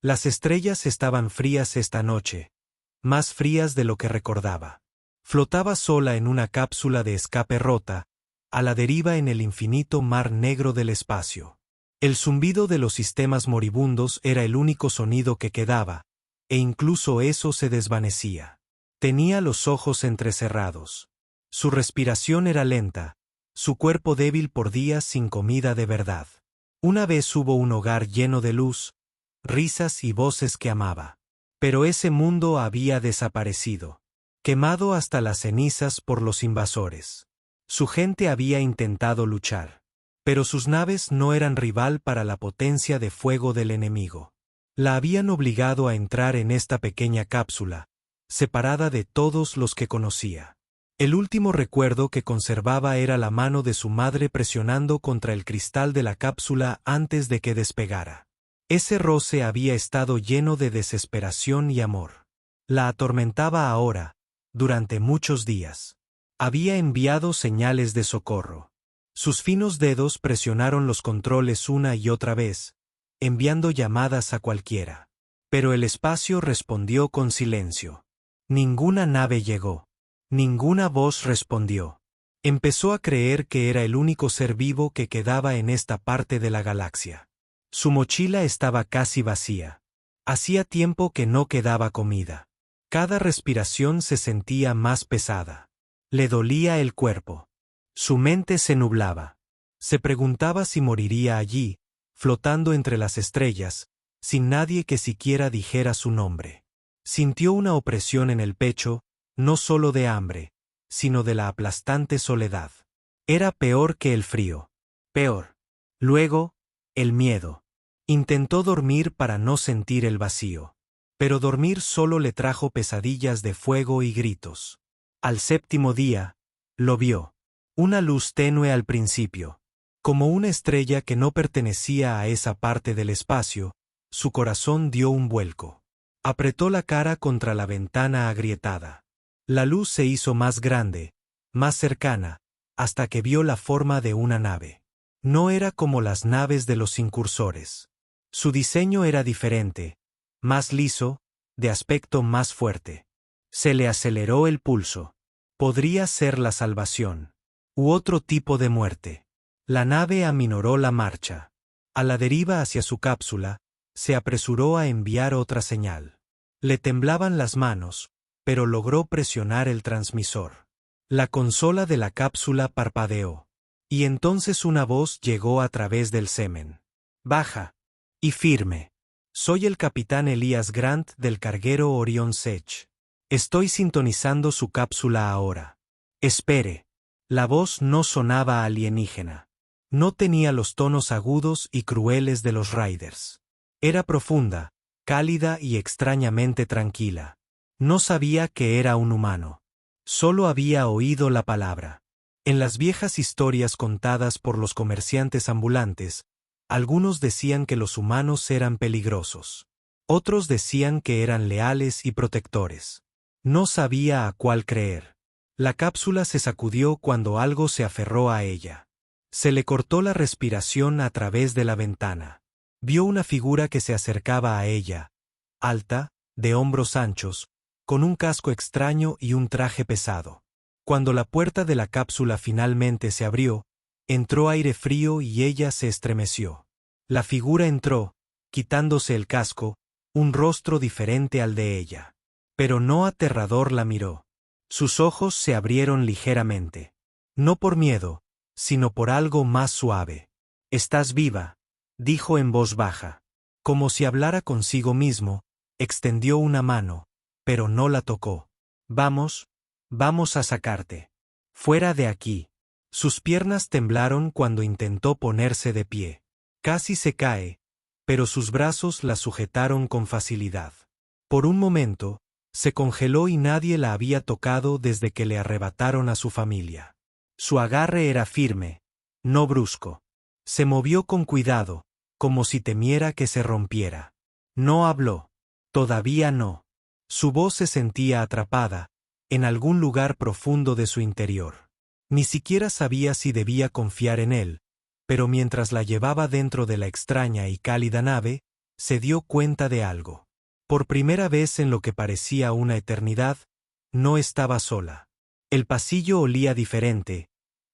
Las estrellas estaban frías esta noche, más frías de lo que recordaba. Flotaba sola en una cápsula de escape rota, a la deriva en el infinito mar negro del espacio. El zumbido de los sistemas moribundos era el único sonido que quedaba, e incluso eso se desvanecía. Tenía los ojos entrecerrados. Su respiración era lenta, su cuerpo débil por días sin comida de verdad. Una vez hubo un hogar lleno de luz, risas y voces que amaba. Pero ese mundo había desaparecido, quemado hasta las cenizas por los invasores. Su gente había intentado luchar, pero sus naves no eran rival para la potencia de fuego del enemigo. La habían obligado a entrar en esta pequeña cápsula, separada de todos los que conocía. El último recuerdo que conservaba era la mano de su madre presionando contra el cristal de la cápsula antes de que despegara. Ese roce había estado lleno de desesperación y amor. La atormentaba ahora, durante muchos días. Había enviado señales de socorro. Sus finos dedos presionaron los controles una y otra vez, enviando llamadas a cualquiera. Pero el espacio respondió con silencio. Ninguna nave llegó. Ninguna voz respondió. Empezó a creer que era el único ser vivo que quedaba en esta parte de la galaxia. Su mochila estaba casi vacía. Hacía tiempo que no quedaba comida. Cada respiración se sentía más pesada. Le dolía el cuerpo. Su mente se nublaba. Se preguntaba si moriría allí, flotando entre las estrellas, sin nadie que siquiera dijera su nombre. Sintió una opresión en el pecho, no solo de hambre, sino de la aplastante soledad. Era peor que el frío. Peor. Luego, el miedo. Intentó dormir para no sentir el vacío. Pero dormir solo le trajo pesadillas de fuego y gritos. Al séptimo día, lo vio. Una luz tenue al principio. Como una estrella que no pertenecía a esa parte del espacio, su corazón dio un vuelco. Apretó la cara contra la ventana agrietada. La luz se hizo más grande, más cercana, hasta que vio la forma de una nave. No era como las naves de los incursores. Su diseño era diferente, más liso, de aspecto más fuerte. Se le aceleró el pulso. Podría ser la salvación. U otro tipo de muerte. La nave aminoró la marcha. A la deriva hacia su cápsula, se apresuró a enviar otra señal. Le temblaban las manos, pero logró presionar el transmisor. La consola de la cápsula parpadeó. Y entonces una voz llegó a través del semen. Baja. Y firme. Soy el capitán Elías Grant del carguero Orion Sech. Estoy sintonizando su cápsula ahora. Espere. La voz no sonaba alienígena. No tenía los tonos agudos y crueles de los Riders. Era profunda, cálida y extrañamente tranquila. No sabía que era un humano. Solo había oído la palabra. En las viejas historias contadas por los comerciantes ambulantes, algunos decían que los humanos eran peligrosos. Otros decían que eran leales y protectores. No sabía a cuál creer. La cápsula se sacudió cuando algo se aferró a ella. Se le cortó la respiración a través de la ventana. Vio una figura que se acercaba a ella, alta, de hombros anchos, con un casco extraño y un traje pesado. Cuando la puerta de la cápsula finalmente se abrió, entró aire frío y ella se estremeció. La figura entró, quitándose el casco, un rostro diferente al de ella. Pero no aterrador la miró. Sus ojos se abrieron ligeramente. No por miedo, sino por algo más suave. «Estás viva», dijo en voz baja. Como si hablara consigo mismo, extendió una mano, pero no la tocó. «Vamos a sacarte. Fuera de aquí». Sus piernas temblaron cuando intentó ponerse de pie. Casi se cae, pero sus brazos la sujetaron con facilidad. Por un momento, se congeló y nadie la había tocado desde que le arrebataron a su familia. Su agarre era firme, no brusco. Se movió con cuidado, como si temiera que se rompiera. No habló. Todavía no. Su voz se sentía atrapada, en algún lugar profundo de su interior. Ni siquiera sabía si debía confiar en él, pero mientras la llevaba dentro de la extraña y cálida nave, se dio cuenta de algo. Por primera vez en lo que parecía una eternidad, no estaba sola. El pasillo olía diferente,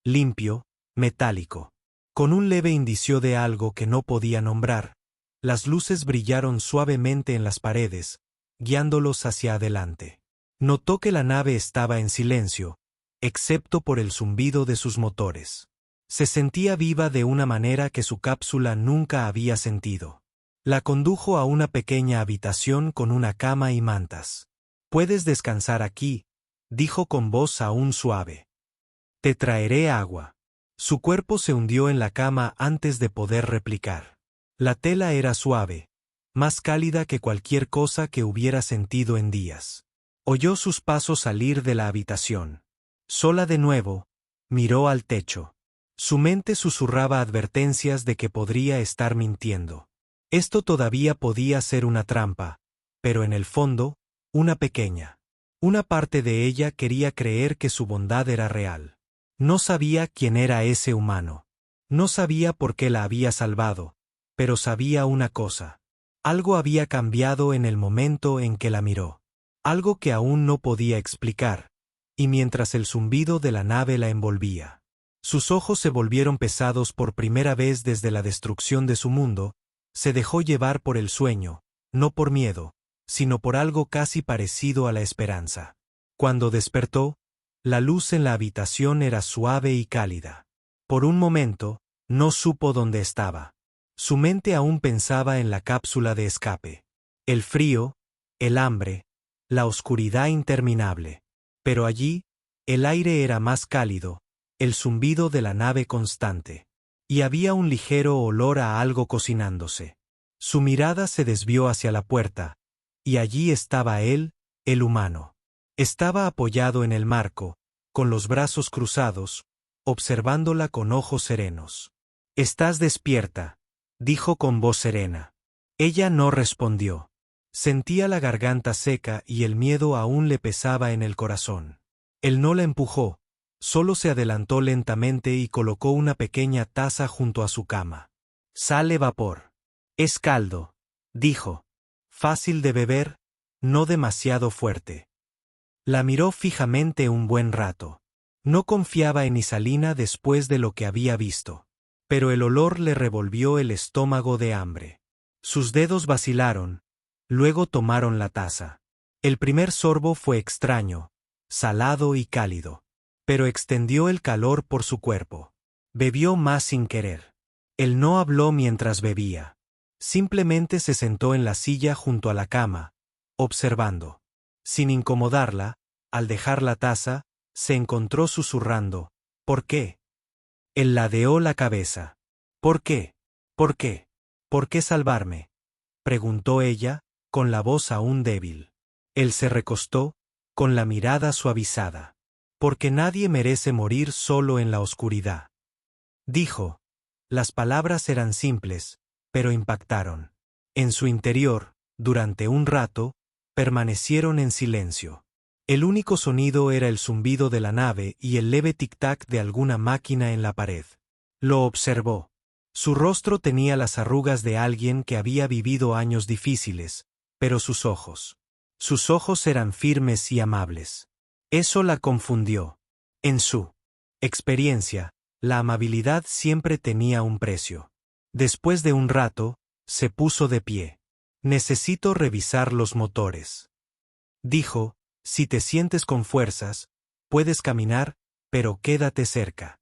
limpio, metálico. Con un leve indicio de algo que no podía nombrar, las luces brillaron suavemente en las paredes, guiándolos hacia adelante. Notó que la nave estaba en silencio, excepto por el zumbido de sus motores. Se sentía viva de una manera que su cápsula nunca había sentido. La condujo a una pequeña habitación con una cama y mantas. «Puedes descansar aquí», dijo con voz aún suave. «Te traeré agua». Su cuerpo se hundió en la cama antes de poder replicar. La tela era suave, más cálida que cualquier cosa que hubiera sentido en días. Oyó sus pasos salir de la habitación. Sola de nuevo, miró al techo. Su mente susurraba advertencias de que podría estar mintiendo. Esto todavía podía ser una trampa, pero en el fondo, una pequeña. Una parte de ella quería creer que su bondad era real. No sabía quién era ese humano. No sabía por qué la había salvado, pero sabía una cosa. Algo había cambiado en el momento en que la miró. Algo que aún no podía explicar, y mientras el zumbido de la nave la envolvía. Sus ojos se volvieron pesados por primera vez desde la destrucción de su mundo, se dejó llevar por el sueño, no por miedo, sino por algo casi parecido a la esperanza. Cuando despertó, la luz en la habitación era suave y cálida. Por un momento, no supo dónde estaba. Su mente aún pensaba en la cápsula de escape. El frío, el hambre, la oscuridad interminable. Pero allí, el aire era más cálido, el zumbido de la nave constante. Y había un ligero olor a algo cocinándose. Su mirada se desvió hacia la puerta, y allí estaba él, el humano. Estaba apoyado en el marco, con los brazos cruzados, observándola con ojos serenos. «Estás despierta», dijo con voz serena. Ella no respondió. Sentía la garganta seca y el miedo aún le pesaba en el corazón. Él no la empujó, solo se adelantó lentamente y colocó una pequeña taza junto a su cama. «Sale vapor. Es caldo», dijo. «Fácil de beber, no demasiado fuerte». La miró fijamente un buen rato. No confiaba en Isalina después de lo que había visto. Pero el olor le revolvió el estómago de hambre. Sus dedos vacilaron, luego tomaron la taza. El primer sorbo fue extraño, salado y cálido. Pero extendió el calor por su cuerpo. Bebió más sin querer. Él no habló mientras bebía. Simplemente se sentó en la silla junto a la cama, observando. Sin incomodarla, al dejar la taza, se encontró susurrando. «¿Por qué?». Él ladeó la cabeza. «¿Por qué? ¿Por qué? ¿Por qué salvarme?», preguntó ella, con la voz aún débil. Él se recostó, con la mirada suavizada. «Porque nadie merece morir solo en la oscuridad», dijo. Las palabras eran simples, pero impactaron. En su interior, durante un rato, permanecieron en silencio. El único sonido era el zumbido de la nave y el leve tic-tac de alguna máquina en la pared. Lo observó. Su rostro tenía las arrugas de alguien que había vivido años difíciles, pero sus ojos eran firmes y amables. Eso la confundió. En su experiencia, la amabilidad siempre tenía un precio. Después de un rato, se puso de pie. «Necesito revisar los motores», dijo. «Si te sientes con fuerzas, puedes caminar, pero quédate cerca».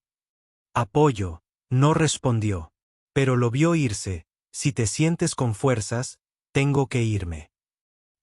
«Apoyo», no respondió. Pero lo vio irse. «Si te sientes con fuerzas, tengo que irme».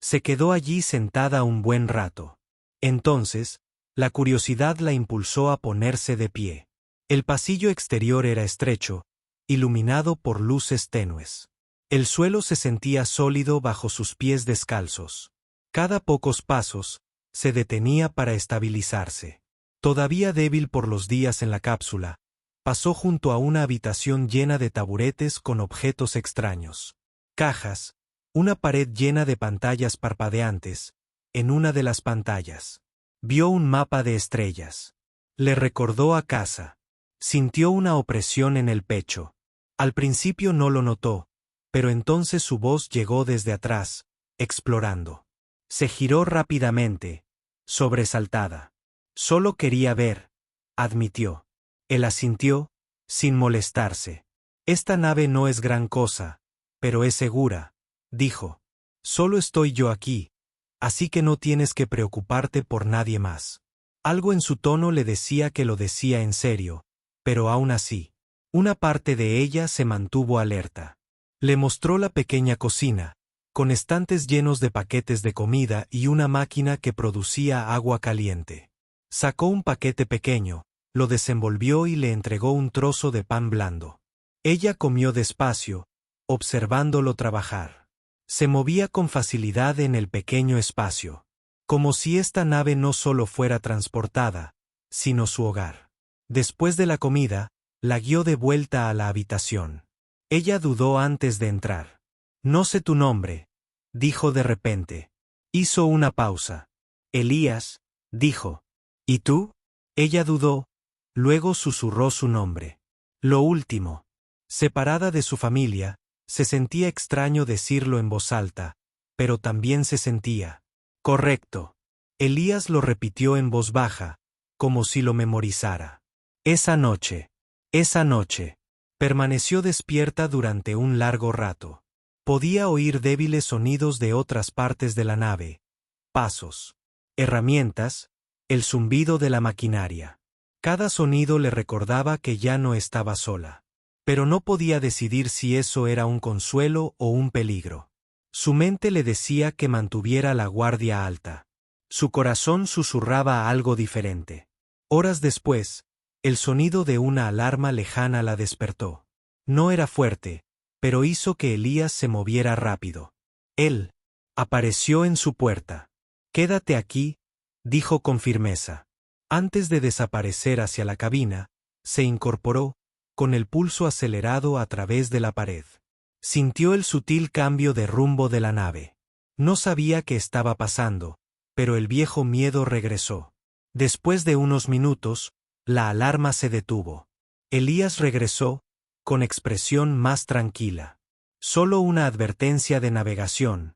Se quedó allí sentada un buen rato. Entonces, la curiosidad la impulsó a ponerse de pie. El pasillo exterior era estrecho, iluminado por luces tenues. El suelo se sentía sólido bajo sus pies descalzos. Cada pocos pasos, se detenía para estabilizarse. Todavía débil por los días en la cápsula, pasó junto a una habitación llena de taburetes con objetos extraños. Cajas, una pared llena de pantallas parpadeantes. En una de las pantallas, vio un mapa de estrellas. Le recordó a casa. Sintió una opresión en el pecho. Al principio no lo notó, pero entonces su voz llegó desde atrás, explorando. Se giró rápidamente, sobresaltada. Solo quería ver, admitió. Él asintió, sin molestarse. Esta nave no es gran cosa, pero es segura, dijo. Solo estoy yo aquí, así que no tienes que preocuparte por nadie más. Algo en su tono le decía que lo decía en serio, pero aún así, una parte de ella se mantuvo alerta. Le mostró la pequeña cocina, con estantes llenos de paquetes de comida y una máquina que producía agua caliente. Sacó un paquete pequeño, lo desenvolvió y le entregó un trozo de pan blando. Ella comió despacio, observándolo trabajar. Se movía con facilidad en el pequeño espacio, como si esta nave no solo fuera transportada, sino su hogar. Después de la comida, la guió de vuelta a la habitación. Ella dudó antes de entrar. No sé tu nombre, dijo de repente. Hizo una pausa. Elías, dijo. ¿Y tú? Ella dudó, luego susurró su nombre. Lo último. Separada de su familia, se sentía extraño decirlo en voz alta, pero también se sentía. Correcto. Elías lo repitió en voz baja, como si lo memorizara. Esa noche. Permaneció despierta durante un largo rato. Podía oír débiles sonidos de otras partes de la nave. Pasos. Herramientas. El zumbido de la maquinaria. Cada sonido le recordaba que ya no estaba sola. Pero no podía decidir si eso era un consuelo o un peligro. Su mente le decía que mantuviera la guardia alta. Su corazón susurraba algo diferente. Horas después, el sonido de una alarma lejana la despertó. No era fuerte, pero hizo que Elías se moviera rápido. Él apareció en su puerta. Quédate aquí, dijo con firmeza. Antes de desaparecer hacia la cabina, se incorporó, con el pulso acelerado a través de la pared. Sintió el sutil cambio de rumbo de la nave. No sabía qué estaba pasando, pero el viejo miedo regresó. Después de unos minutos, la alarma se detuvo. Elías regresó, con expresión más tranquila. Solo una advertencia de navegación,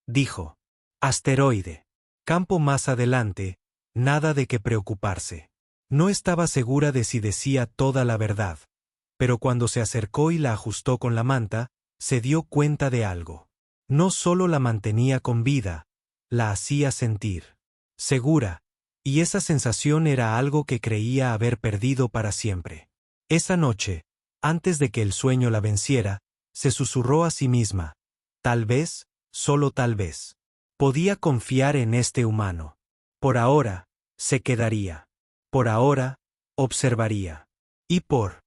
dijo. Asteroide. Campo más adelante, nada de qué preocuparse. No estaba segura de si decía toda la verdad, pero cuando se acercó y la ajustó con la manta, se dio cuenta de algo. No solo la mantenía con vida, la hacía sentir segura, y esa sensación era algo que creía haber perdido para siempre. Esa noche, antes de que el sueño la venciera, se susurró a sí misma, tal vez, solo tal vez. Podía confiar en este humano. Por ahora, se quedaría. Por ahora, observaría. Y por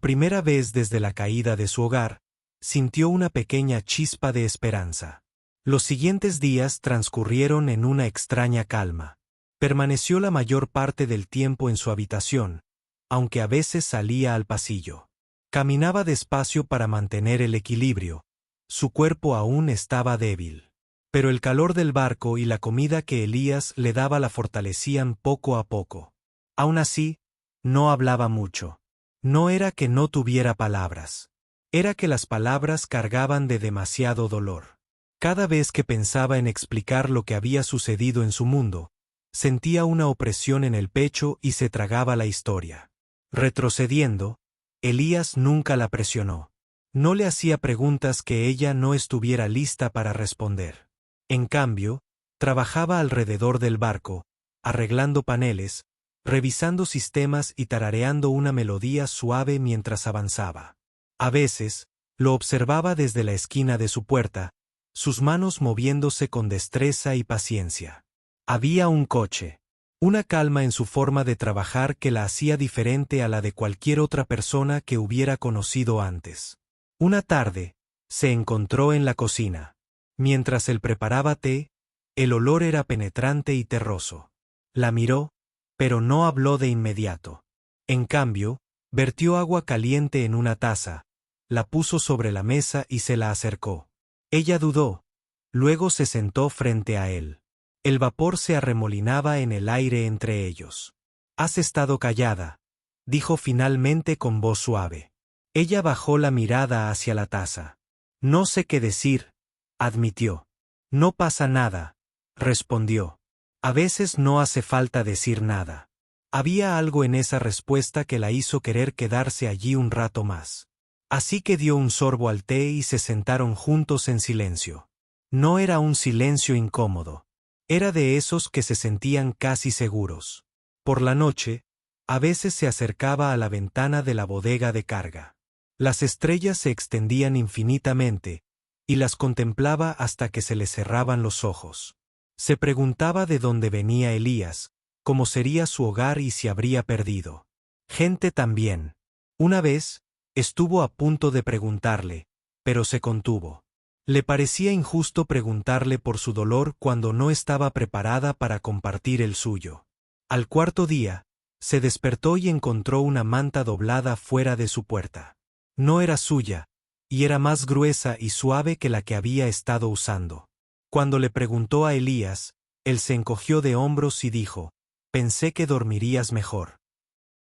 primera vez desde la caída de su hogar, sintió una pequeña chispa de esperanza. Los siguientes días transcurrieron en una extraña calma. Permaneció la mayor parte del tiempo en su habitación, aunque a veces salía al pasillo. Caminaba despacio para mantener el equilibrio. Su cuerpo aún estaba débil. Pero el calor del barco y la comida que Elías le daba la fortalecían poco a poco. Aún así, no hablaba mucho. No era que no tuviera palabras. Era que las palabras cargaban de demasiado dolor. Cada vez que pensaba en explicar lo que había sucedido en su mundo, sentía una opresión en el pecho y se tragaba la historia. Retrocediendo, Elías nunca la presionó. No le hacía preguntas que ella no estuviera lista para responder. En cambio, trabajaba alrededor del barco, arreglando paneles, revisando sistemas y tarareando una melodía suave mientras avanzaba. A veces, lo observaba desde la esquina de su puerta, sus manos moviéndose con destreza y paciencia. Había un coche, una calma en su forma de trabajar que la hacía diferente a la de cualquier otra persona que hubiera conocido antes. Una tarde, se encontró en la cocina. Mientras él preparaba té, el olor era penetrante y terroso. La miró, pero no habló de inmediato. En cambio, vertió agua caliente en una taza, la puso sobre la mesa y se la acercó. Ella dudó, luego se sentó frente a él. El vapor se arremolinaba en el aire entre ellos. «Has estado callada», dijo finalmente con voz suave. Ella bajó la mirada hacia la taza. No sé qué decir, admitió. No pasa nada, respondió. A veces no hace falta decir nada. Había algo en esa respuesta que la hizo querer quedarse allí un rato más. Así que dio un sorbo al té y se sentaron juntos en silencio. No era un silencio incómodo. Era de esos que se sentían casi seguros. Por la noche, a veces se acercaba a la ventana de la bodega de carga. Las estrellas se extendían infinitamente, y las contemplaba hasta que se le cerraban los ojos. Se preguntaba de dónde venía Elías, cómo sería su hogar y si habría perdido gente también. Una vez, estuvo a punto de preguntarle, pero se contuvo. Le parecía injusto preguntarle por su dolor cuando no estaba preparada para compartir el suyo. Al cuarto día, se despertó y encontró una manta doblada fuera de su puerta. No era suya, y era más gruesa y suave que la que había estado usando. Cuando le preguntó a Elías, él se encogió de hombros y dijo: «Pensé que dormirías mejor».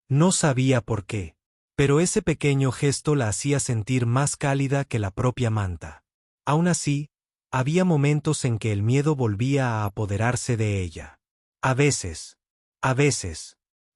No sabía por qué, pero ese pequeño gesto la hacía sentir más cálida que la propia manta. Aún así, había momentos en que el miedo volvía a apoderarse de ella. A veces,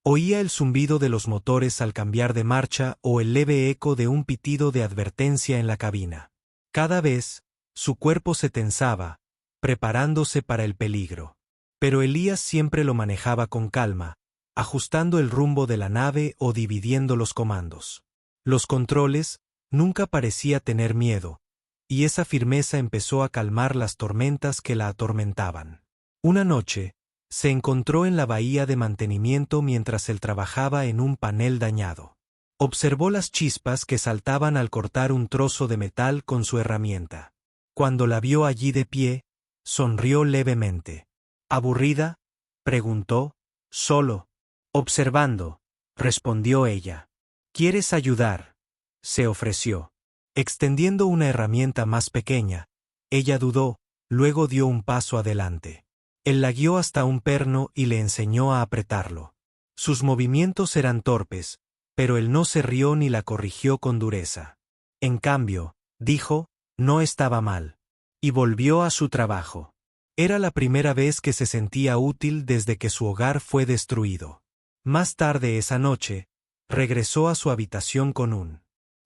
oía el zumbido de los motores al cambiar de marcha o el leve eco de un pitido de advertencia en la cabina. Cada vez, su cuerpo se tensaba, preparándose para el peligro. Pero Elías siempre lo manejaba con calma, ajustando el rumbo de la nave o dividiendo los comandos. Los controles, nunca parecía tener miedo, y esa firmeza empezó a calmar las tormentas que la atormentaban. Una noche, se encontró en la bahía de mantenimiento mientras él trabajaba en un panel dañado. Observó las chispas que saltaban al cortar un trozo de metal con su herramienta. Cuando la vio allí de pie, sonrió levemente. ¿Aburrida?, preguntó. «Solo. Observando», respondió ella. «¿Quieres ayudar?», se ofreció. Extendiendo una herramienta más pequeña, ella dudó, luego dio un paso adelante. Él la guió hasta un perno y le enseñó a apretarlo. Sus movimientos eran torpes, pero él no se rió ni la corrigió con dureza. En cambio, dijo, no estaba mal. Y volvió a su trabajo. Era la primera vez que se sentía útil desde que su hogar fue destruido. Más tarde esa noche, regresó a su habitación con un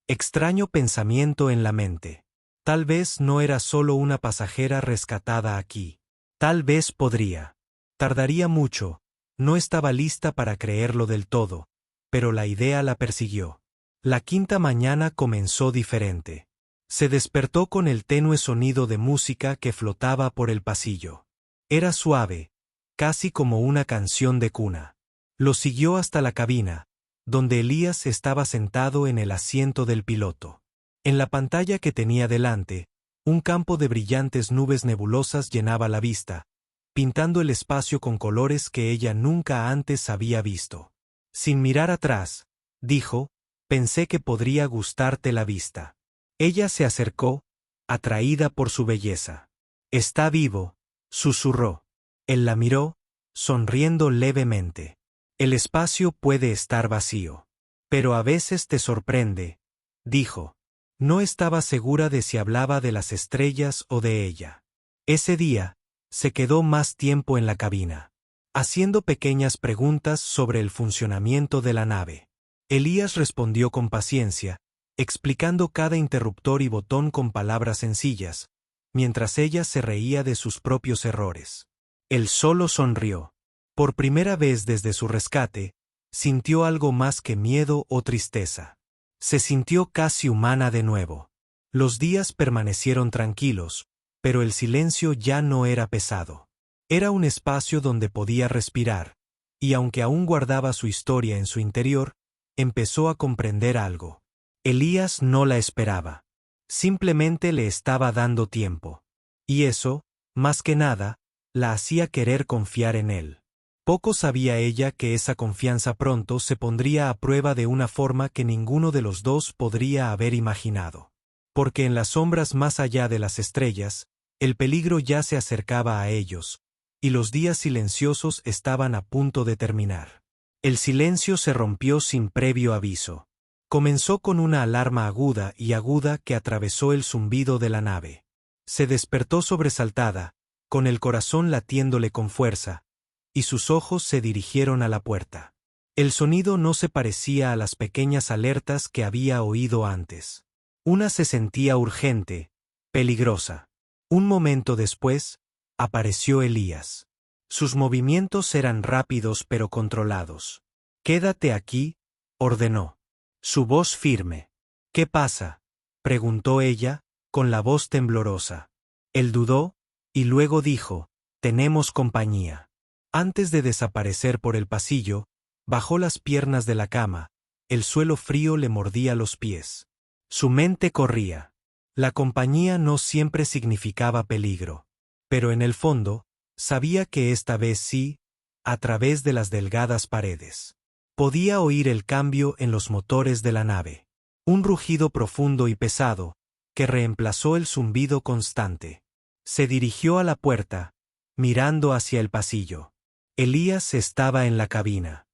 extraño pensamiento en la mente. Tal vez no era solo una pasajera rescatada aquí. Tal vez podría. Tardaría mucho, no estaba lista para creerlo del todo, pero la idea la persiguió. La quinta mañana comenzó diferente. Se despertó con el tenue sonido de música que flotaba por el pasillo. Era suave, casi como una canción de cuna. Lo siguió hasta la cabina, donde Elías estaba sentado en el asiento del piloto. En la pantalla que tenía delante, un campo de brillantes nubes nebulosas llenaba la vista, pintando el espacio con colores que ella nunca antes había visto. Sin mirar atrás, dijo, pensé que podría gustarte la vista. Ella se acercó, atraída por su belleza. Está vivo, susurró. Él la miró, sonriendo levemente. El espacio puede estar vacío. Pero a veces te sorprende, dijo. No estaba segura de si hablaba de las estrellas o de ella. Ese día, se quedó más tiempo en la cabina, haciendo pequeñas preguntas sobre el funcionamiento de la nave. Elías respondió con paciencia, explicando cada interruptor y botón con palabras sencillas, mientras ella se reía de sus propios errores. Él solo sonrió. Por primera vez desde su rescate, sintió algo más que miedo o tristeza. Se sintió casi humana de nuevo. Los días permanecieron tranquilos, pero el silencio ya no era pesado. Era un espacio donde podía respirar, y aunque aún guardaba su historia en su interior, empezó a comprender algo. Elías no la esperaba. Simplemente le estaba dando tiempo. Y eso, más que nada, la hacía querer confiar en él. Poco sabía ella que esa confianza pronto se pondría a prueba de una forma que ninguno de los dos podría haber imaginado. Porque en las sombras más allá de las estrellas, el peligro ya se acercaba a ellos, y los días silenciosos estaban a punto de terminar. El silencio se rompió sin previo aviso. Comenzó con una alarma aguda y aguda que atravesó el zumbido de la nave. Se despertó sobresaltada, con el corazón latiéndole con fuerza, y sus ojos se dirigieron a la puerta. El sonido no se parecía a las pequeñas alertas que había oído antes. Una se sentía urgente, peligrosa. Un momento después, apareció Elías. Sus movimientos eran rápidos pero controlados. «Quédate aquí», ordenó. Su voz firme. «¿Qué pasa?», preguntó ella, con la voz temblorosa. Él dudó, y luego dijo: «Tenemos compañía». Antes de desaparecer por el pasillo, bajó las piernas de la cama, el suelo frío le mordía los pies. Su mente corría. La compañía no siempre significaba peligro. Pero en el fondo, sabía que esta vez sí, a través de las delgadas paredes. Podía oír el cambio en los motores de la nave. Un rugido profundo y pesado, que reemplazó el zumbido constante. Se dirigió a la puerta, mirando hacia el pasillo. Elías estaba en la cabina.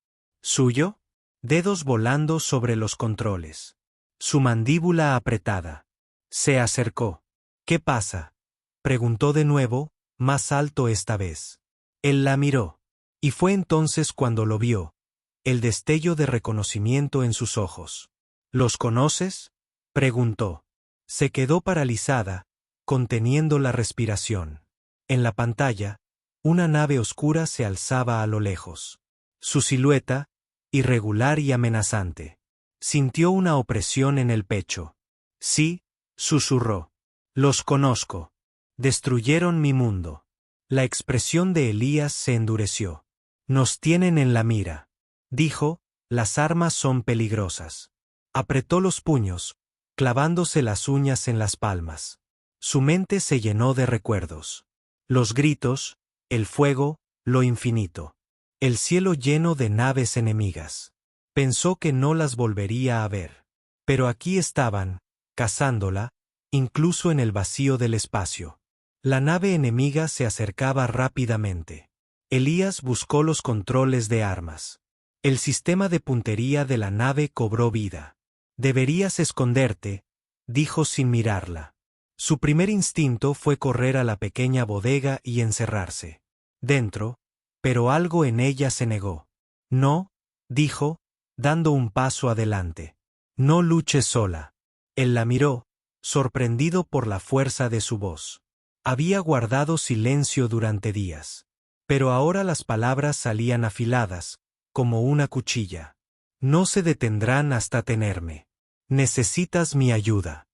¿Suyo? Dedos volando sobre los controles. Su mandíbula apretada. Se acercó. «¿Qué pasa?», preguntó de nuevo, más alto esta vez. Él la miró. Y fue entonces cuando lo vio, el destello de reconocimiento en sus ojos. «¿Los conoces?», preguntó. Se quedó paralizada, conteniendo la respiración. En la pantalla, una nave oscura se alzaba a lo lejos. Su silueta, irregular y amenazante. Sintió una opresión en el pecho. «Sí», susurró. «Los conozco. Destruyeron mi mundo». La expresión de Elías se endureció. «Nos tienen en la mira», dijo. «Las armas son peligrosas». Apretó los puños, clavándose las uñas en las palmas. Su mente se llenó de recuerdos. Los gritos, el fuego, lo infinito. El cielo lleno de naves enemigas. Pensó que no las volvería a ver. Pero aquí estaban, cazándola, incluso en el vacío del espacio. La nave enemiga se acercaba rápidamente. Elías buscó los controles de armas. El sistema de puntería de la nave cobró vida. «Deberías esconderte», dijo sin mirarla. Su primer instinto fue correr a la pequeña bodega y encerrarse. Dentro, pero algo en ella se negó. «No», dijo, dando un paso adelante. «No luches sola». Él la miró, sorprendido por la fuerza de su voz. Había guardado silencio durante días. Pero ahora las palabras salían afiladas, como una cuchilla. «No se detendrán hasta tenerme. Necesitas mi ayuda».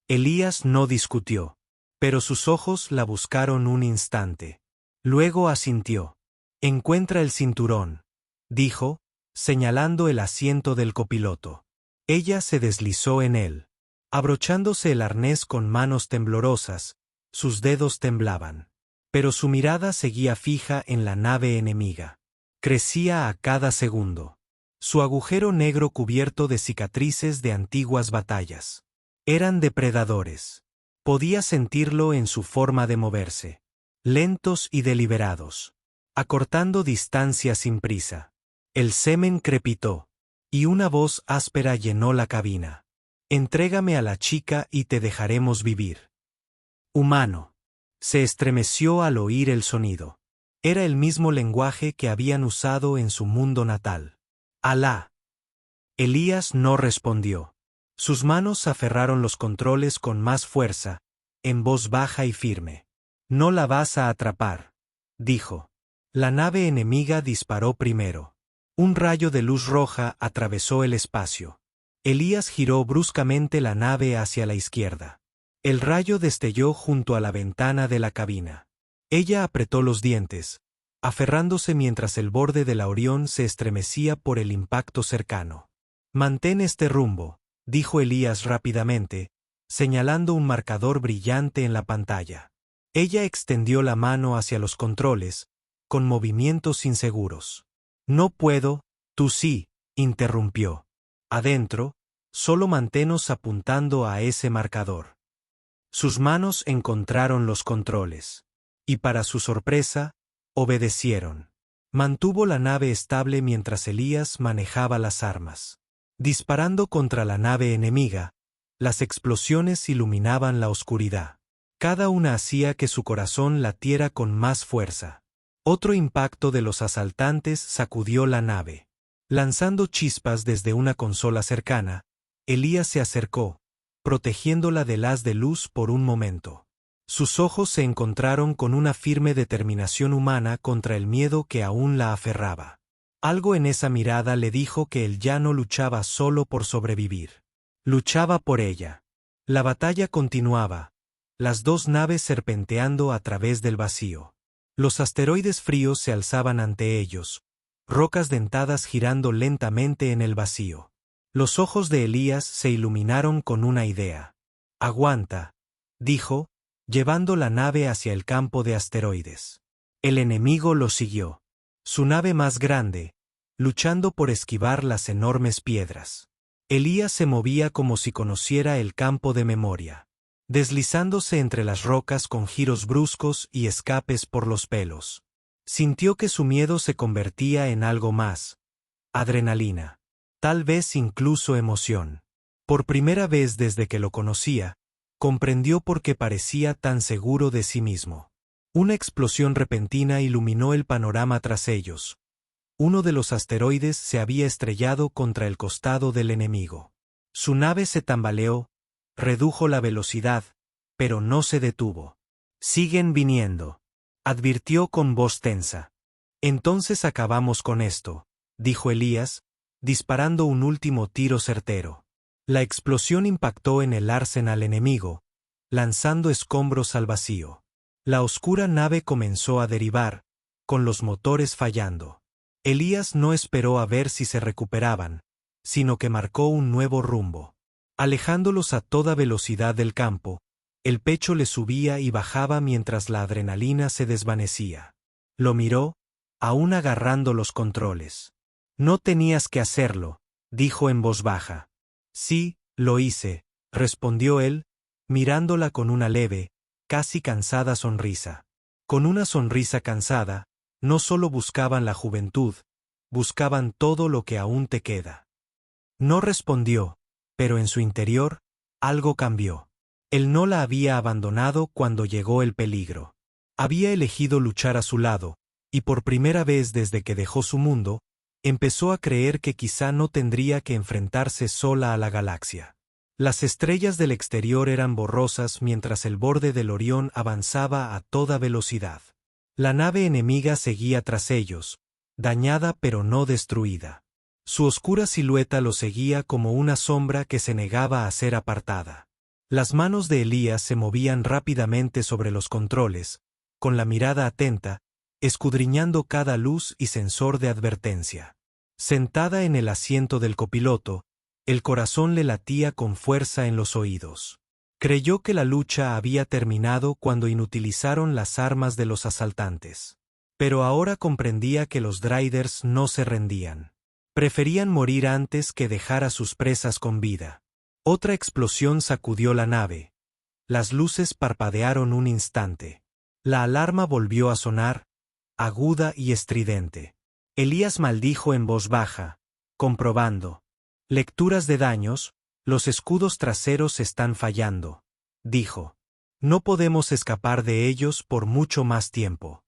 Elías no discutió, pero sus ojos la buscaron un instante. Luego asintió. «Encuentra el cinturón», dijo, señalando el asiento del copiloto. Ella se deslizó en él. Abrochándose el arnés con manos temblorosas, sus dedos temblaban. Pero su mirada seguía fija en la nave enemiga. Crecía a cada segundo. Su agujero negro cubierto de cicatrices de antiguas batallas. Eran depredadores. Podía sentirlo en su forma de moverse. Lentos y deliberados. Acortando distancia sin prisa. El semen crepitó. Y una voz áspera llenó la cabina. «Entrégame a la chica y te dejaremos vivir». «Humano». Se estremeció al oír el sonido. Era el mismo lenguaje que habían usado en su mundo natal. «Alá». Elías no respondió. Sus manos aferraron los controles con más fuerza, en voz baja y firme. «No la vas a atrapar», dijo. La nave enemiga disparó primero. Un rayo de luz roja atravesó el espacio. Elías giró bruscamente la nave hacia la izquierda. El rayo destelló junto a la ventana de la cabina. Ella apretó los dientes, aferrándose mientras el borde de la Orión se estremecía por el impacto cercano. «Mantén este rumbo», dijo Elías rápidamente, señalando un marcador brillante en la pantalla. Ella extendió la mano hacia los controles, con movimientos inseguros. «No puedo», «Tú sí», interrumpió. «Adentro, solo manténos apuntando a ese marcador». Sus manos encontraron los controles. Y para su sorpresa, obedecieron. Mantuvo la nave estable mientras Elías manejaba las armas. Disparando contra la nave enemiga, las explosiones iluminaban la oscuridad. Cada una hacía que su corazón latiera con más fuerza. Otro impacto de los asaltantes sacudió la nave. Lanzando chispas desde una consola cercana, Elías se acercó, protegiéndola del haz de luz por un momento. Sus ojos se encontraron con una firme determinación humana contra el miedo que aún la aferraba. Algo en esa mirada le dijo que él ya no luchaba solo por sobrevivir. Luchaba por ella. La batalla continuaba, las dos naves serpenteando a través del vacío. Los asteroides fríos se alzaban ante ellos, rocas dentadas girando lentamente en el vacío. Los ojos de Elías se iluminaron con una idea. «Aguanta», dijo, llevando la nave hacia el campo de asteroides. El enemigo lo siguió. Su nave más grande, luchando por esquivar las enormes piedras. Elías se movía como si conociera el campo de memoria, deslizándose entre las rocas con giros bruscos y escapes por los pelos. Sintió que su miedo se convertía en algo más. Adrenalina. Tal vez incluso emoción. Por primera vez desde que lo conocía, comprendió por qué parecía tan seguro de sí mismo. Una explosión repentina iluminó el panorama tras ellos. Uno de los asteroides se había estrellado contra el costado del enemigo. Su nave se tambaleó, redujo la velocidad, pero no se detuvo. «Siguen viniendo», advirtió con voz tensa. «Entonces acabamos con esto», dijo Elías, disparando un último tiro certero. La explosión impactó en el arsenal enemigo, lanzando escombros al vacío. La oscura nave comenzó a derivar, con los motores fallando. Elías no esperó a ver si se recuperaban, sino que marcó un nuevo rumbo. Alejándolos a toda velocidad del campo, el pecho le subía y bajaba mientras la adrenalina se desvanecía. Lo miró, aún agarrando los controles. «No tenías que hacerlo», dijo en voz baja. «Sí, lo hice», respondió él, mirándola con una leve, casi cansada sonrisa. Con una sonrisa cansada, no solo buscaban la juventud, buscaban todo lo que aún te queda. No respondió, pero en su interior, algo cambió. Él no la había abandonado cuando llegó el peligro. Había elegido luchar a su lado, y por primera vez desde que dejó su mundo, empezó a creer que quizá no tendría que enfrentarse sola a la galaxia. Las estrellas del exterior eran borrosas mientras el borde del Orión avanzaba a toda velocidad. La nave enemiga seguía tras ellos, dañada pero no destruida. Su oscura silueta lo seguía como una sombra que se negaba a ser apartada. Las manos de Elías se movían rápidamente sobre los controles, con la mirada atenta, escudriñando cada luz y sensor de advertencia. Sentada en el asiento del copiloto, el corazón le latía con fuerza en los oídos. Creyó que la lucha había terminado cuando inutilizaron las armas de los asaltantes. Pero ahora comprendía que los Driders no se rendían. Preferían morir antes que dejar a sus presas con vida. Otra explosión sacudió la nave. Las luces parpadearon un instante. La alarma volvió a sonar, aguda y estridente. Elías maldijo en voz baja, comprobando. «Lecturas de daños, los escudos traseros están fallando», dijo. «No podemos escapar de ellos por mucho más tiempo».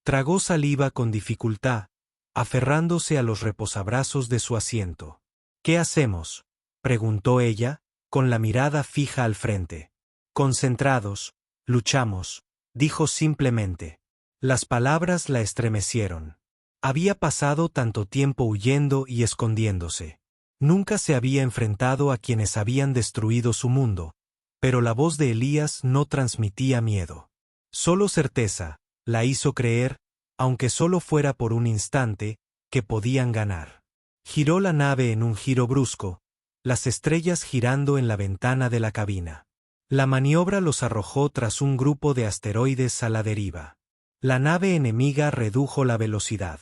Tragó saliva con dificultad, aferrándose a los reposabrazos de su asiento. «¿Qué hacemos?», preguntó ella, con la mirada fija al frente. «Concentrados, luchamos», dijo simplemente. Las palabras la estremecieron. Había pasado tanto tiempo huyendo y escondiéndose. Nunca se había enfrentado a quienes habían destruido su mundo, pero la voz de Elías no transmitía miedo. Solo certeza, la hizo creer, aunque solo fuera por un instante, que podían ganar. Giró la nave en un giro brusco, las estrellas girando en la ventana de la cabina. La maniobra los arrojó tras un grupo de asteroides a la deriva. La nave enemiga redujo la velocidad.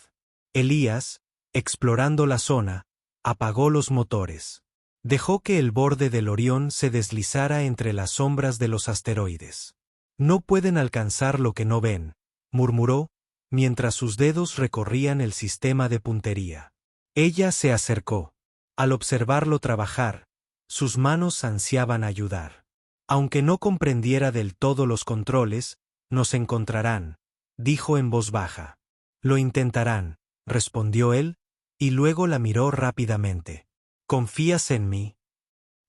Elías, explorando la zona, apagó los motores. Dejó que el borde del Orión se deslizara entre las sombras de los asteroides. «No pueden alcanzar lo que no ven», murmuró, mientras sus dedos recorrían el sistema de puntería. Ella se acercó. Al observarlo trabajar, sus manos ansiaban ayudar. Aunque no comprendiera del todo los controles, nos encontrarán, dijo en voz baja. Lo intentarán, respondió él, y luego la miró rápidamente. ¿Confías en mí?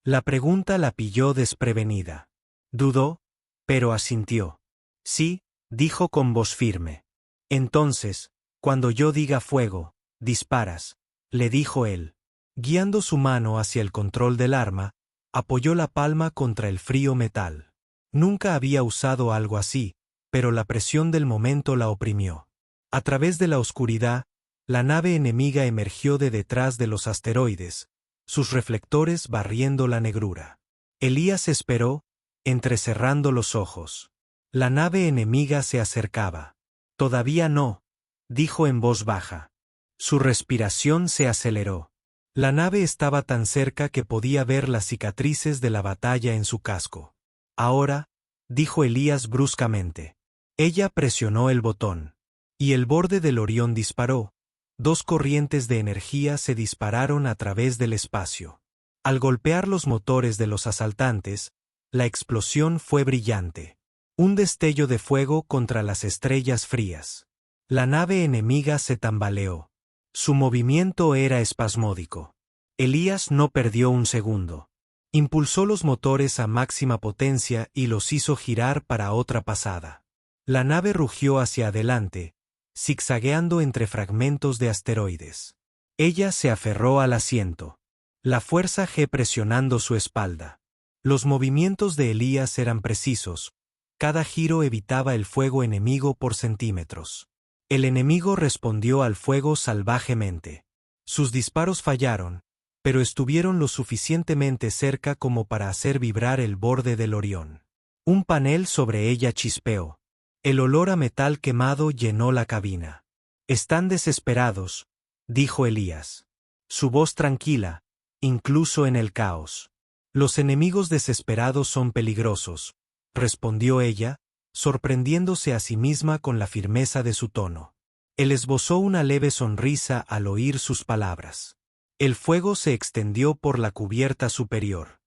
La pregunta la pilló desprevenida. Dudó, pero asintió. Sí, dijo con voz firme. Entonces, cuando yo diga fuego, disparas, le dijo él. Guiando su mano hacia el control del arma, apoyó la palma contra el frío metal. Nunca había usado algo así, pero la presión del momento la oprimió. A través de la oscuridad, la nave enemiga emergió de detrás de los asteroides, sus reflectores barriendo la negrura. Elías esperó, entrecerrando los ojos. La nave enemiga se acercaba. Todavía no, dijo en voz baja. Su respiración se aceleró. La nave estaba tan cerca que podía ver las cicatrices de la batalla en su casco. Ahora, dijo Elías bruscamente. Ella presionó el botón. Y el borde del Orión disparó. Dos corrientes de energía se dispararon a través del espacio. Al golpear los motores de los asaltantes, la explosión fue brillante. Un destello de fuego contra las estrellas frías. La nave enemiga se tambaleó. Su movimiento era espasmódico. Elías no perdió un segundo. Impulsó los motores a máxima potencia y los hizo girar para otra pasada. La nave rugió hacia adelante, zigzagueando entre fragmentos de asteroides. Ella se aferró al asiento. La fuerza G presionando su espalda. Los movimientos de Elías eran precisos. Cada giro evitaba el fuego enemigo por centímetros. El enemigo respondió al fuego salvajemente. Sus disparos fallaron, pero estuvieron lo suficientemente cerca como para hacer vibrar el borde del Orión. Un panel sobre ella chispeó. El olor a metal quemado llenó la cabina. Están desesperados, dijo Elías. Su voz tranquila, incluso en el caos. Los enemigos desesperados son peligrosos, respondió ella, sorprendiéndose a sí misma con la firmeza de su tono. Él esbozó una leve sonrisa al oír sus palabras. El fuego se extendió por la cubierta superior.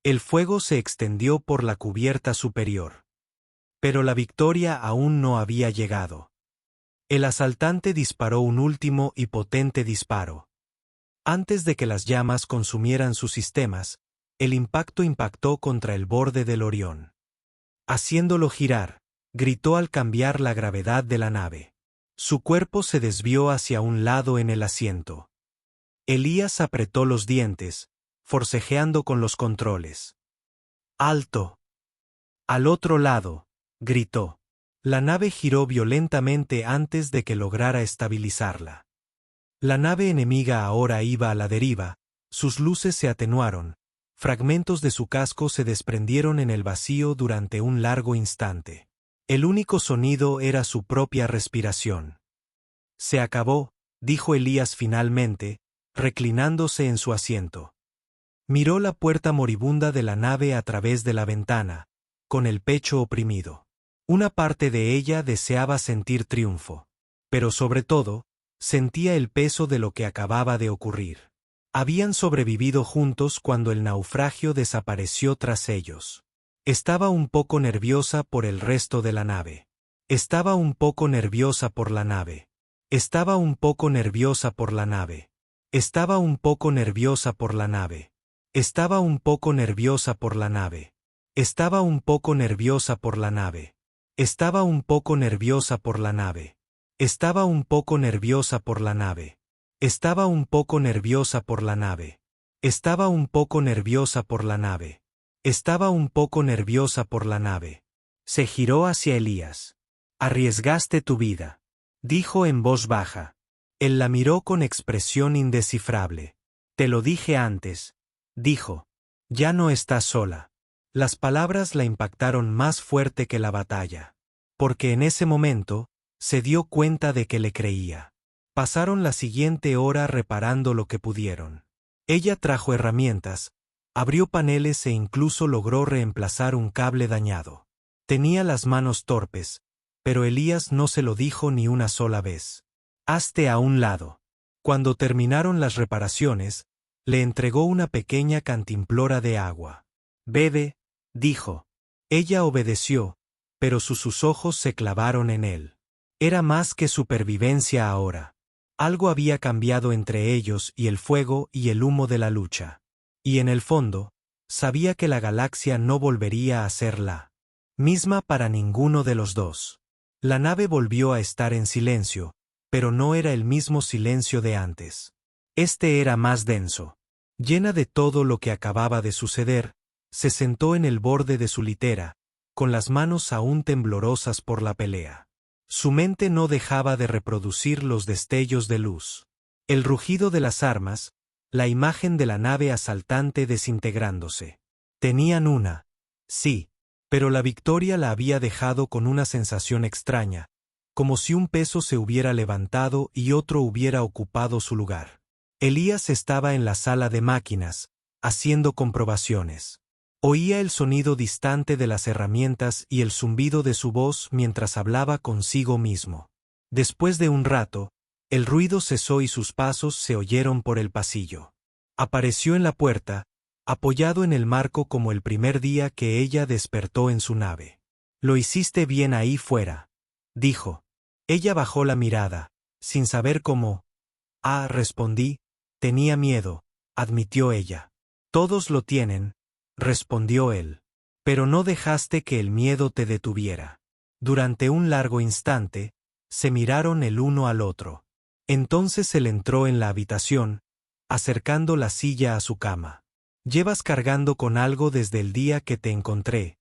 El fuego se extendió por la cubierta superior. Pero la victoria aún no había llegado. El asaltante disparó un último y potente disparo. Antes de que las llamas consumieran sus sistemas, el impacto impactó contra el borde del Orión. Haciéndolo girar, gritó al cambiar la gravedad de la nave. Su cuerpo se desvió hacia un lado en el asiento. Elías apretó los dientes, forcejeando con los controles. ¡Alto! Al otro lado, gritó. La nave giró violentamente antes de que lograra estabilizarla. La nave enemiga ahora iba a la deriva, sus luces se atenuaron, fragmentos de su casco se desprendieron en el vacío durante un largo instante. El único sonido era su propia respiración. Se acabó, dijo Elías finalmente, reclinándose en su asiento. Miró la puerta moribunda de la nave a través de la ventana, con el pecho oprimido. Una parte de ella deseaba sentir triunfo. Pero sobre todo, sentía el peso de lo que acababa de ocurrir. Habían sobrevivido juntos cuando el naufragio desapareció tras ellos. Estaba un poco nerviosa por el resto de la nave. Estaba un poco nerviosa por la nave. Estaba un poco nerviosa por la nave. Estaba un poco nerviosa por la nave. Estaba un poco nerviosa por la nave. Estaba un poco nerviosa por la nave. Estaba un poco nerviosa por la nave. Estaba un poco nerviosa por la nave. Estaba un poco nerviosa por la nave. Estaba un poco nerviosa por la nave. Estaba un poco nerviosa por la nave. Se giró hacia Elías. Arriesgaste tu vida, dijo en voz baja. Él la miró con expresión indescifrable. Te lo dije antes, dijo. Ya no estás sola. Las palabras la impactaron más fuerte que la batalla. Porque en ese momento, se dio cuenta de que le creía. Pasaron la siguiente hora reparando lo que pudieron. Ella trajo herramientas, abrió paneles e incluso logró reemplazar un cable dañado. Tenía las manos torpes, pero Elías no se lo dijo ni una sola vez. Hazte a un lado. Cuando terminaron las reparaciones, Le entregó una pequeña cantimplora de agua. «Bebe», dijo. Ella obedeció, pero sus ojos se clavaron en él. Era más que supervivencia ahora. Algo había cambiado entre ellos y el fuego y el humo de la lucha. Y en el fondo, sabía que la galaxia no volvería a ser la misma para ninguno de los dos. La nave volvió a estar en silencio, pero no era el mismo silencio de antes. Este era más denso. Llena de todo lo que acababa de suceder, se sentó en el borde de su litera, con las manos aún temblorosas por la pelea. Su mente no dejaba de reproducir los destellos de luz. El rugido de las armas, la imagen de la nave asaltante desintegrándose. Tenían una. Sí, pero la victoria la había dejado con una sensación extraña, como si un peso se hubiera levantado y otro hubiera ocupado su lugar. Elías estaba en la sala de máquinas, haciendo comprobaciones. Oía el sonido distante de las herramientas y el zumbido de su voz mientras hablaba consigo mismo. Después de un rato, el ruido cesó y sus pasos se oyeron por el pasillo. Apareció en la puerta, apoyado en el marco como el primer día que ella despertó en su nave. «Lo hiciste bien ahí fuera», dijo. Ella bajó la mirada, sin saber cómo. Respondí, tenía miedo, admitió ella. «Todos lo tienen», respondió él. «Pero no dejaste que el miedo te detuviera». Durante un largo instante, se miraron el uno al otro. Entonces él entró en la habitación, acercando la silla a su cama. «Llevas cargando con algo desde el día que te encontré»,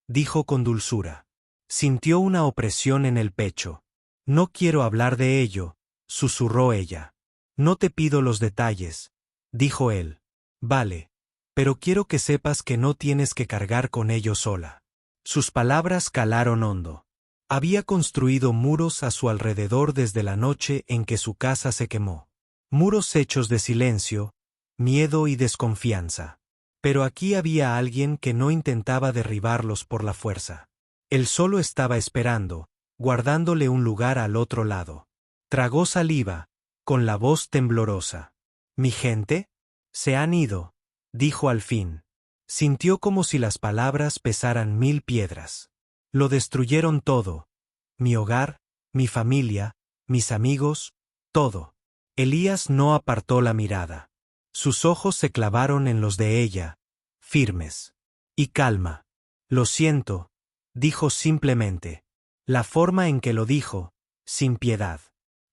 dijo con dulzura. Sintió una opresión en el pecho. «No quiero hablar de ello», susurró ella. «No te pido los detalles», dijo él. «Vale. Pero quiero que sepas que no tienes que cargar con ello sola». Sus palabras calaron hondo. Había construido muros a su alrededor desde la noche en que su casa se quemó. Muros hechos de silencio, miedo y desconfianza. Pero aquí había alguien que no intentaba derribarlos por la fuerza. Él solo estaba esperando, guardándole un lugar al otro lado. Tragó saliva, con la voz temblorosa. «¿Mi gente? Se han ido», dijo al fin. Sintió como si las palabras pesaran 1000 piedras. «Lo destruyeron todo. Mi hogar, mi familia, mis amigos, todo». Elías no apartó la mirada. Sus ojos se clavaron en los de ella, firmes. «Y calma». «Lo siento», dijo simplemente. La forma en que lo dijo, sin piedad,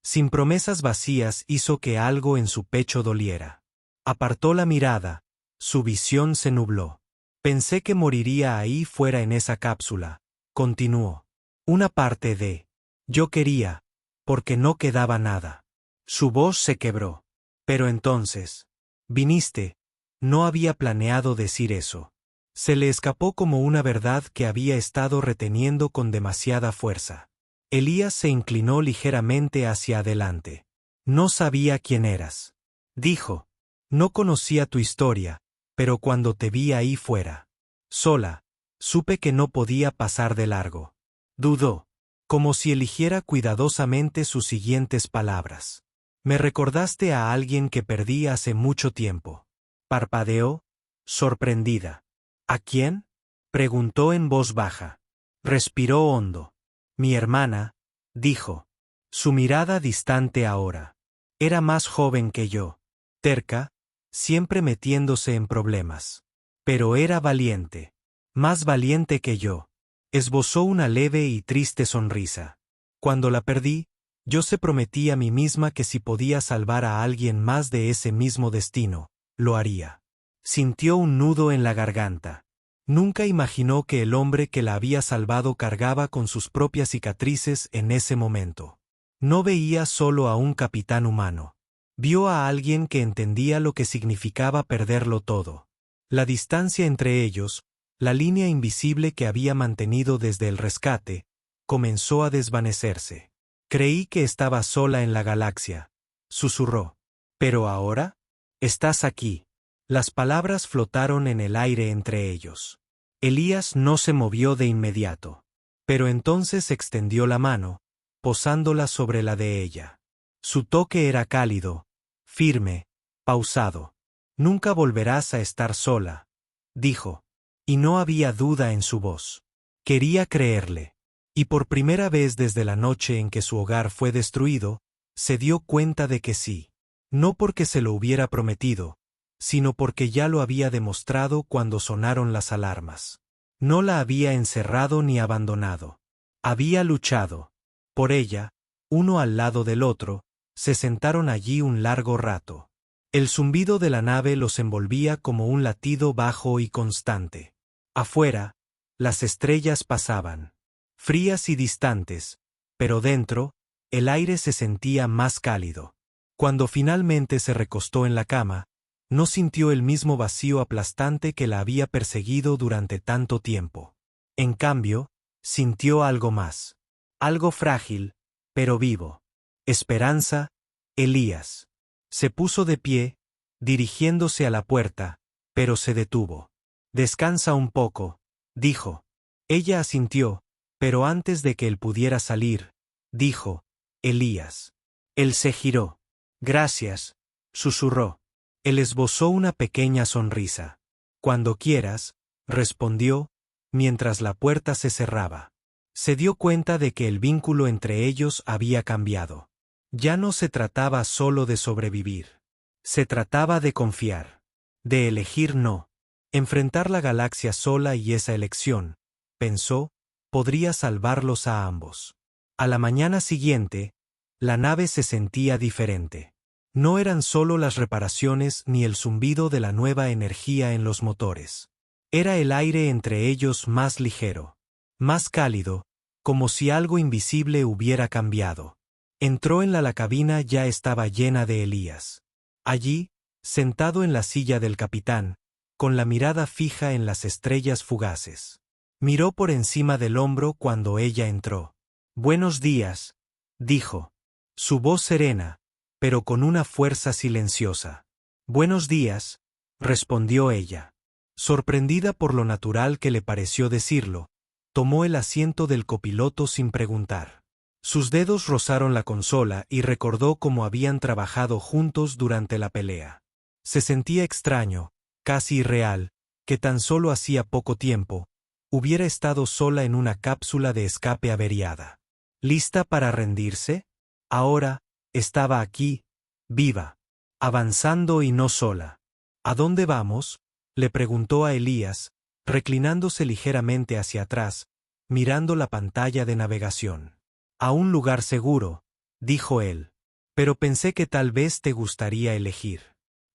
sin promesas vacías, hizo que algo en su pecho doliera. Apartó la mirada, su visión se nubló. «Pensé que moriría ahí fuera en esa cápsula», continuó. «Una parte de yo quería, porque no quedaba nada». Su voz se quebró. «Pero entonces viniste». No había planeado decir eso. Se le escapó como una verdad que había estado reteniendo con demasiada fuerza. Elías se inclinó ligeramente hacia adelante. «No sabía quién eras», dijo. «No conocía tu historia, pero cuando te vi ahí fuera, sola, supe que no podía pasar de largo». Dudó, como si eligiera cuidadosamente sus siguientes palabras. «Me recordaste a alguien que perdí hace mucho tiempo». Parpadeó, sorprendida. «¿A quién?», preguntó en voz baja. Respiró hondo. «Mi hermana», dijo. Su mirada distante ahora. Era más joven que yo. Terca, siempre metiéndose en problemas. Pero era valiente. Más valiente que yo. Esbozó una leve y triste sonrisa. «Cuando la perdí, yo se prometí a mí misma que si podía salvar a alguien más de ese mismo destino, lo haría». Sintió un nudo en la garganta. Nunca imaginó que el hombre que la había salvado cargaba con sus propias cicatrices en ese momento. No veía solo a un capitán humano. Vio a alguien que entendía lo que significaba perderlo todo. La distancia entre ellos, la línea invisible que había mantenido desde el rescate, comenzó a desvanecerse. «Creí que estaba sola en la galaxia», susurró. «Pero ahora, estás aquí». Las palabras flotaron en el aire entre ellos. Elías no se movió de inmediato. Pero entonces extendió la mano, posándola sobre la de ella. Su toque era cálido, firme, pausado. Nunca volverás a estar sola, dijo. Y no había duda en su voz. Quería creerle. Y por primera vez desde la noche en que su hogar fue destruido, se dio cuenta de que sí. No porque se lo hubiera prometido, sino porque ya lo había demostrado cuando sonaron las alarmas. No la había encerrado ni abandonado. Había luchado. Por ella, uno al lado del otro, se sentaron allí un largo rato. El zumbido de la nave los envolvía como un latido bajo y constante. Afuera, las estrellas pasaban, frías y distantes, pero dentro, el aire se sentía más cálido. Cuando finalmente se recostó en la cama, no sintió el mismo vacío aplastante que la había perseguido durante tanto tiempo. En cambio, sintió algo más. Algo frágil, pero vivo. Esperanza, Elías. Se puso de pie, dirigiéndose a la puerta, pero se detuvo. Descansa un poco, dijo. Ella asintió, pero antes de que él pudiera salir, dijo, Elías. Él se giró. Gracias, susurró. Él esbozó una pequeña sonrisa. Cuando quieras, respondió, mientras la puerta se cerraba. Se dio cuenta de que el vínculo entre ellos había cambiado. Ya no se trataba solo de sobrevivir. Se trataba de confiar. De elegir no. Enfrentar la galaxia sola y esa elección, pensó, podría salvarlos a ambos. A la mañana siguiente, la nave se sentía diferente. No eran solo las reparaciones ni el zumbido de la nueva energía en los motores. Era el aire entre ellos más ligero, más cálido, como si algo invisible hubiera cambiado. Entró en la cabina, ya estaba llena de Elías. Allí, sentado en la silla del capitán, con la mirada fija en las estrellas fugaces. Miró por encima del hombro cuando ella entró. Buenos días, dijo. Su voz serena, pero con una fuerza silenciosa. Buenos días, respondió ella. Sorprendida por lo natural que le pareció decirlo, tomó el asiento del copiloto sin preguntar. Sus dedos rozaron la consola y recordó cómo habían trabajado juntos durante la pelea. Se sentía extraño, casi irreal, que tan solo hacía poco tiempo, hubiera estado sola en una cápsula de escape averiada. ¿Lista para rendirse? Ahora, estaba aquí, viva, avanzando y no sola. ¿A dónde vamos?, le preguntó a Elías, reclinándose ligeramente hacia atrás, mirando la pantalla de navegación. A un lugar seguro, dijo él. Pero pensé que tal vez te gustaría elegir.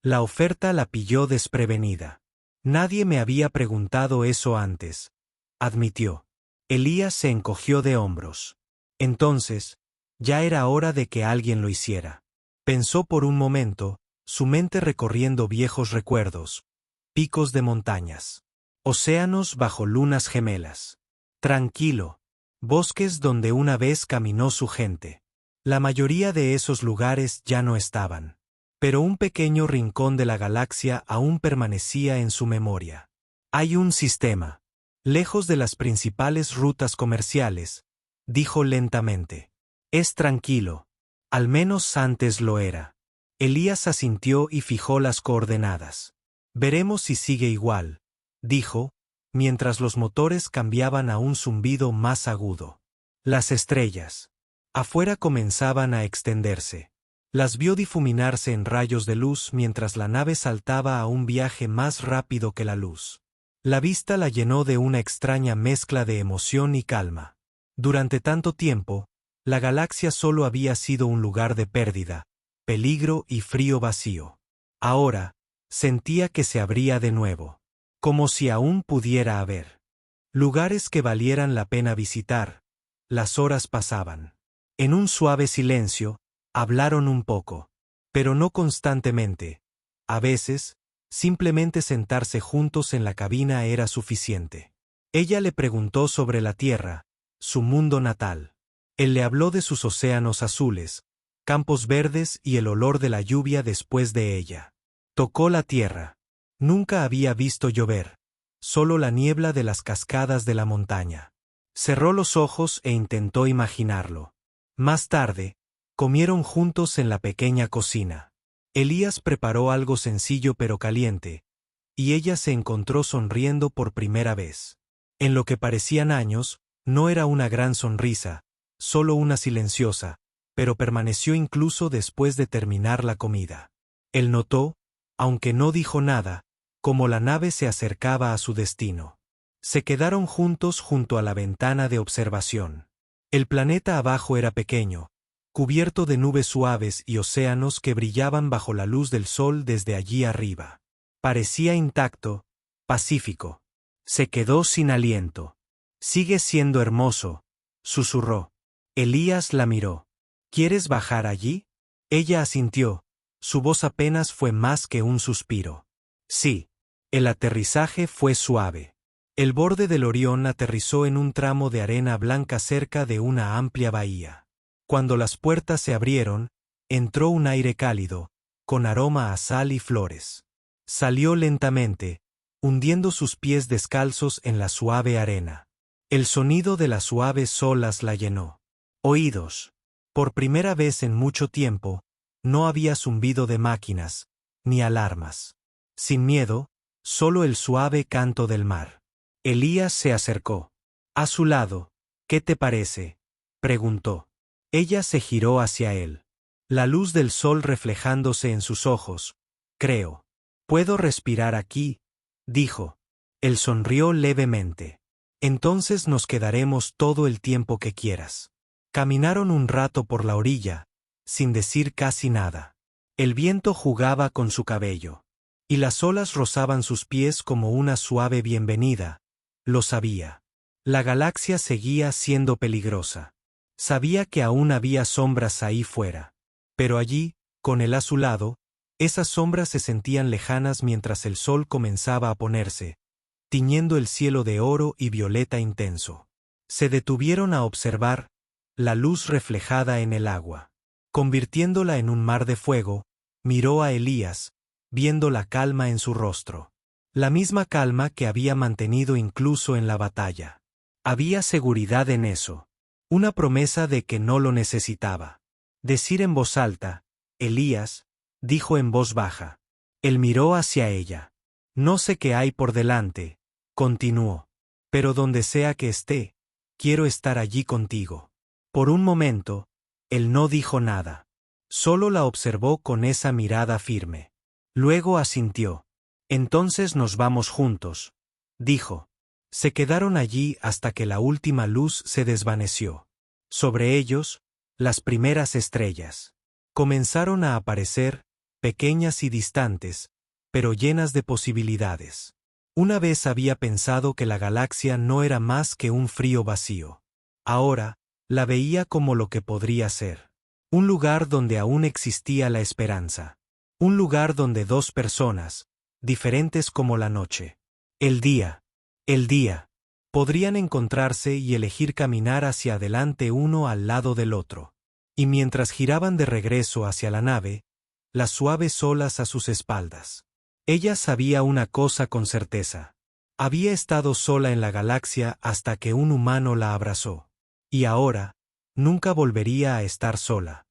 La oferta la pilló desprevenida. Nadie me había preguntado eso antes, admitió. Elías se encogió de hombros. Entonces, ya era hora de que alguien lo hiciera. Pensó por un momento, su mente recorriendo viejos recuerdos, picos de montañas, océanos bajo lunas gemelas. Tranquilo, bosques donde una vez caminó su gente. La mayoría de esos lugares ya no estaban. Pero un pequeño rincón de la galaxia aún permanecía en su memoria. Hay un sistema. Lejos de las principales rutas comerciales, dijo lentamente. Es tranquilo. Al menos antes lo era. Elías asintió y fijó las coordenadas. Veremos si sigue igual, dijo, mientras los motores cambiaban a un zumbido más agudo. Las estrellas. Afuera comenzaban a extenderse. Las vio difuminarse en rayos de luz mientras la nave saltaba a un viaje más rápido que la luz. La vista la llenó de una extraña mezcla de emoción y calma. Durante tanto tiempo, la galaxia solo había sido un lugar de pérdida, peligro y frío vacío. Ahora, sentía que se abría de nuevo. Como si aún pudiera haber lugares que valieran la pena visitar. Las horas pasaban. En un suave silencio, hablaron un poco, pero no constantemente. A veces, simplemente sentarse juntos en la cabina era suficiente. Ella le preguntó sobre la Tierra, su mundo natal. Él le habló de sus océanos azules, campos verdes y el olor de la lluvia después de ella. Tocó la tierra. Nunca había visto llover, solo la niebla de las cascadas de la montaña. Cerró los ojos e intentó imaginarlo. Más tarde, comieron juntos en la pequeña cocina. Elías preparó algo sencillo pero caliente, y ella se encontró sonriendo por primera vez. En lo que parecían años, no era una gran sonrisa, solo una silenciosa, pero permaneció incluso después de terminar la comida. Él notó, aunque no dijo nada, cómo la nave se acercaba a su destino. Se quedaron juntos junto a la ventana de observación. El planeta abajo era pequeño, cubierto de nubes suaves y océanos que brillaban bajo la luz del sol desde allí arriba. Parecía intacto, pacífico. Se quedó sin aliento. «Sigue siendo hermoso», susurró. Elías la miró. «¿Quieres bajar allí?» Ella asintió. Su voz apenas fue más que un suspiro. Sí. El aterrizaje fue suave. El borde del Orión aterrizó en un tramo de arena blanca cerca de una amplia bahía. Cuando las puertas se abrieron, entró un aire cálido, con aroma a sal y flores. Salió lentamente, hundiendo sus pies descalzos en la suave arena. El sonido de las suaves olas la llenó. Oídos. Por primera vez en mucho tiempo, no había zumbido de máquinas, ni alarmas. Sin miedo, solo el suave canto del mar. Elías se acercó. A su lado, «¿Qué te parece?», preguntó. Ella se giró hacia él. La luz del sol reflejándose en sus ojos. «Creo. Puedo respirar aquí», dijo. Él sonrió levemente. «Entonces nos quedaremos todo el tiempo que quieras». Caminaron un rato por la orilla, sin decir casi nada. El viento jugaba con su cabello, y las olas rozaban sus pies como una suave bienvenida. Lo sabía. La galaxia seguía siendo peligrosa. Sabía que aún había sombras ahí fuera. Pero allí, con él a su lado, esas sombras se sentían lejanas mientras el sol comenzaba a ponerse, tiñendo el cielo de oro y violeta intenso. Se detuvieron a observar la luz reflejada en el agua. Convirtiéndola en un mar de fuego, miró a Elías, viendo la calma en su rostro. La misma calma que había mantenido incluso en la batalla. Había seguridad en eso. Una promesa de que no lo necesitaba. Decir en voz alta, «Elías», dijo en voz baja. Él miró hacia ella. «No sé qué hay por delante», continuó. «Pero donde sea que esté, quiero estar allí contigo». Por un momento, él no dijo nada. Solo la observó con esa mirada firme. Luego asintió. «Entonces nos vamos juntos», dijo. Se quedaron allí hasta que la última luz se desvaneció. Sobre ellos, las primeras estrellas. Comenzaron a aparecer, pequeñas y distantes, pero llenas de posibilidades. Una vez había pensado que la galaxia no era más que un frío vacío. Ahora, la veía como lo que podría ser. Un lugar donde aún existía la esperanza. Un lugar donde dos personas, diferentes como la noche, el día, podrían encontrarse y elegir caminar hacia adelante uno al lado del otro. Y mientras giraban de regreso hacia la nave, las suaves olas a sus espaldas. Ella sabía una cosa con certeza. Había estado sola en la galaxia hasta que un humano la abrazó. Y ahora, nunca volvería a estar sola.